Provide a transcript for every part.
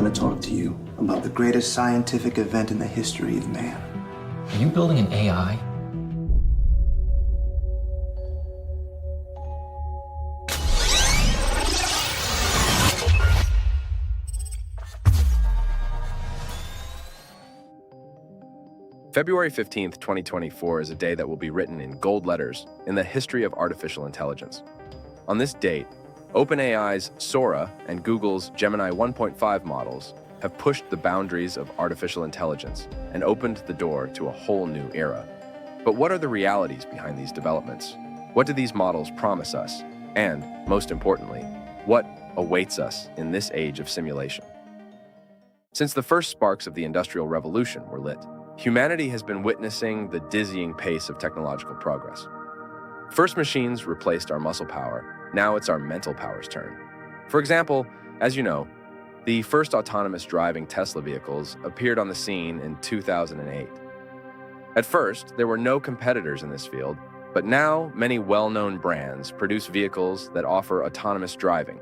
want to talk to you about the greatest scientific event in the history of man. Are you building an AI? February 15th, 2024 is a day that will be written in gold letters in the history of artificial intelligence. On this date, OpenAI's Sora and Google's Gemini 1.5 models have pushed the boundaries of artificial intelligence and opened the door to a whole new era. But what are the realities behind these developments? What do these models promise us? And, most importantly, what awaits us in this age of simulation? Since the first sparks of the Industrial Revolution were lit, humanity has been witnessing the dizzying pace of technological progress. First machines replaced our muscle power. Now it's our mental power's turn. For example, as you know, the first autonomous driving Tesla vehicles appeared on the scene in 2008. At first, there were no competitors in this field, but now many well-known brands produce vehicles that offer autonomous driving.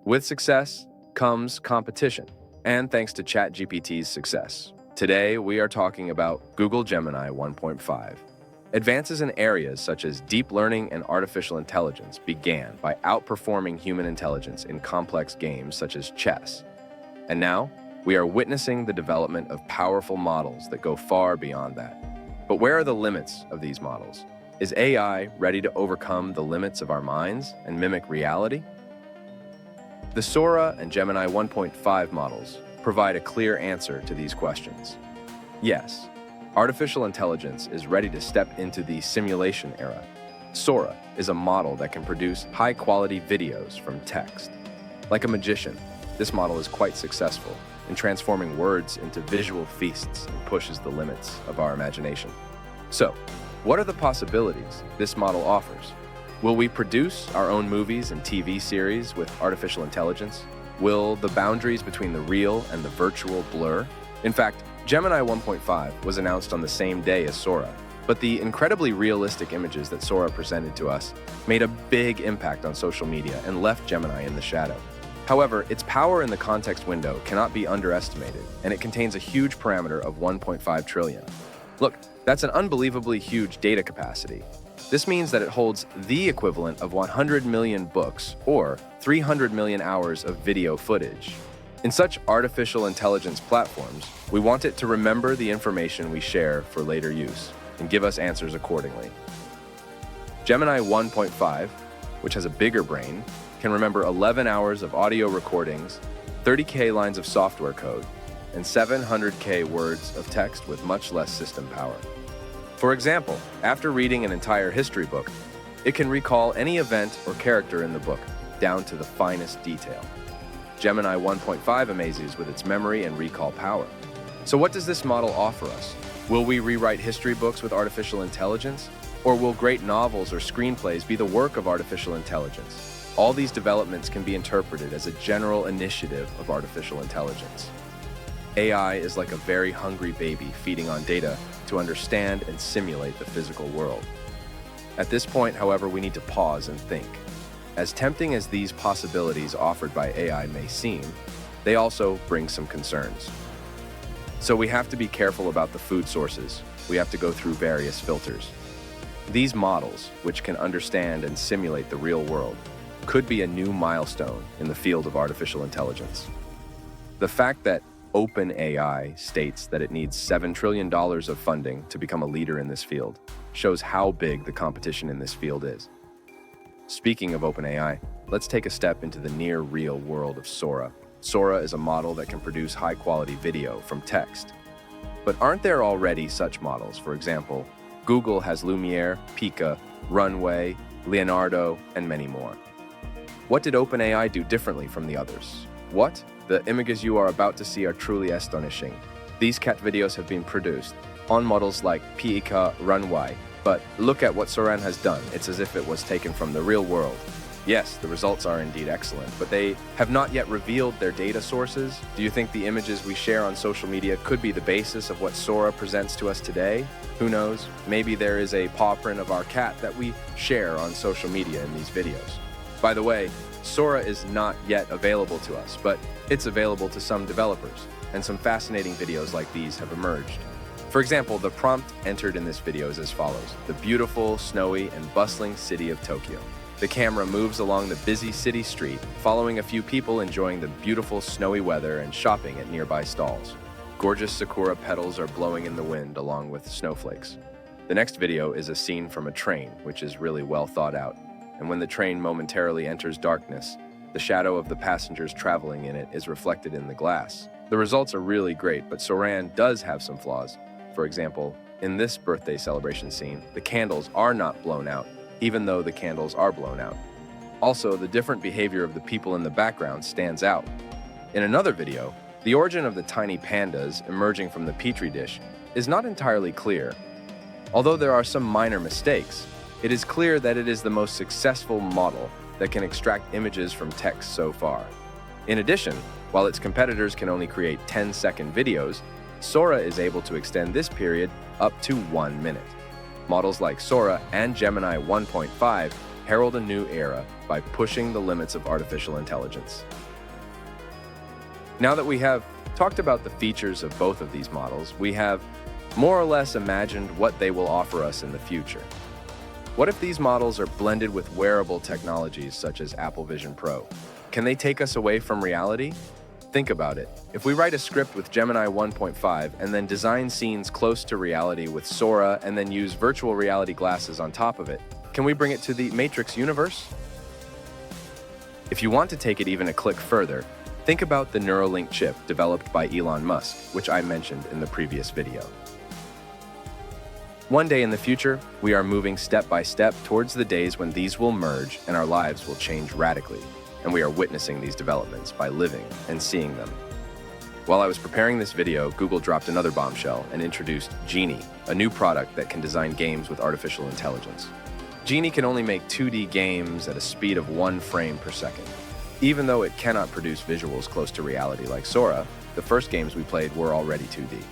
With success comes competition. And thanks to ChatGPT's success, today we are talking about Google Gemini 1.5. Advances in areas such as deep learning and artificial intelligence began by outperforming human intelligence in complex games such as chess. And now, we are witnessing the development of powerful models that go far beyond that. But where are the limits of these models? Is AI ready to overcome the limits of our minds and mimic reality? The Sora and Gemini 1.5 models provide a clear answer to these questions. Yes, artificial intelligence is ready to step into the simulation era. Sora is a model that can produce high-quality videos from text. Like a magician, this model is quite successful in transforming words into visual feasts and pushes the limits of our imagination. So, what are the possibilities this model offers? Will we produce our own movies and TV series with artificial intelligence? Will the boundaries between the real and the virtual blur? In fact, Gemini 1.5 was announced on the same day as Sora, but the incredibly realistic images that Sora presented to us made a big impact on social media and left Gemini in the shadow. However, its power in the context window cannot be underestimated, and it contains a huge parameter of 1.5 trillion. Look, that's an unbelievably huge data capacity. This means that it holds the equivalent of 100 million books or 300 million hours of video footage. In such artificial intelligence platforms, we want it to remember the information we share for later use and give us answers accordingly. Gemini 1.5, which has a bigger brain, can remember 11 hours of audio recordings, 30K lines of software code, and 700K words of text with much less system power. For example, after reading an entire history book, it can recall any event or character in the book, down to the finest detail. Gemini 1.5 amazes with its memory and recall power. So what does this model offer us? Will we rewrite history books with artificial intelligence? Or will great novels or screenplays be the work of artificial intelligence? All these developments can be interpreted as a general initiative of artificial intelligence. AI is like a very hungry baby feeding on data to understand and simulate the physical world. At this point, however, we need to pause and think. As tempting as these possibilities offered by AI may seem, they also bring some concerns. So we have to be careful about the food sources. We have to go through various filters. These models, which can understand and simulate the real world, could be a new milestone in the field of artificial intelligence. The fact that OpenAI states that it needs $7 trillion of funding to become a leader in this field shows how big the competition in this field is. Speaking of OpenAI, let's take a step into the near-real world of Sora. Sora is a model that can produce high-quality video from text. But aren't there already such models? For example, Google has Lumiere, Pika, Runway, Leonardo, and many more. What did OpenAI do differently from the others? What? The images you are about to see are truly astonishing. These cat videos have been produced on models like Pika, Runway, but look at what Sora has done. It's as if it was taken from the real world. Yes, the results are indeed excellent, but they have not yet revealed their data sources. Do you think the images we share on social media could be the basis of what Sora presents to us today? Who knows? Maybe there is a paw print of our cat that we share on social media in these videos. By the way, Sora is not yet available to us, but it's available to some developers, and some fascinating videos like these have emerged. For example, the prompt entered in this video is as follows: the beautiful, snowy, and bustling city of Tokyo. The camera moves along the busy city street, following a few people enjoying the beautiful snowy weather and shopping at nearby stalls. Gorgeous sakura petals are blowing in the wind along with snowflakes. The next video is a scene from a train, which is really well thought out. And when the train momentarily enters darkness, the shadow of the passengers traveling in it is reflected in the glass. The results are really great, but Sora does have some flaws. For example, in this birthday celebration scene, the candles are not blown out, even though the candles are blown out. Also, the different behavior of the people in the background stands out. In another video, the origin of the tiny pandas emerging from the petri dish is not entirely clear. Although there are some minor mistakes, it is clear that it is the most successful model that can extract images from text so far. In addition, while its competitors can only create 10-second videos, Sora is able to extend this period up to 1 minute. Models like Sora and Gemini 1.5 herald a new era by pushing the limits of artificial intelligence. Now that we have talked about the features of both of these models, we have more or less imagined what they will offer us in the future. What if these models are blended with wearable technologies such as Apple Vision Pro? Can they take us away from reality? Think about it. If we write a script with Gemini 1.5 and then design scenes close to reality with Sora and then use virtual reality glasses on top of it, can we bring it to the Matrix universe? If you want to take it even a click further, think about the Neuralink chip developed by Elon Musk, which I mentioned in the previous video. One day in the future, we are moving step by step towards the days when these will merge and our lives will change radically. And we are witnessing these developments by living and seeing them. While I was preparing this video, Google dropped another bombshell and introduced Genie, a new product that can design games with artificial intelligence. Genie can only make 2D games at a speed of 1 frame per second. Even though it cannot produce visuals close to reality like Sora, the first games we played were already 2D.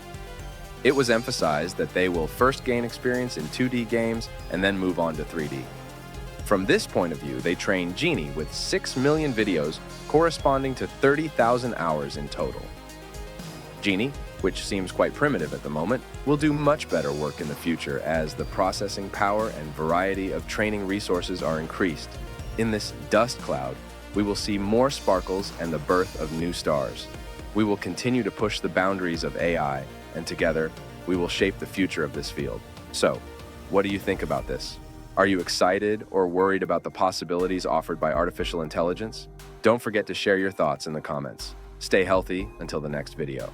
It was emphasized that they will first gain experience in 2D games and then move on to 3D. From this point of view, they trained Genie with 6 million videos corresponding to 30,000 hours in total. Genie, which seems quite primitive at the moment, will do much better work in the future as the processing power and variety of training resources are increased. In this dust cloud, we will see more sparkles and the birth of new stars. We will continue to push the boundaries of AI, and together, we will shape the future of this field. So, what do you think about this? Are you excited or worried about the possibilities offered by artificial intelligence? Don't forget to share your thoughts in the comments. Stay healthy until the next video.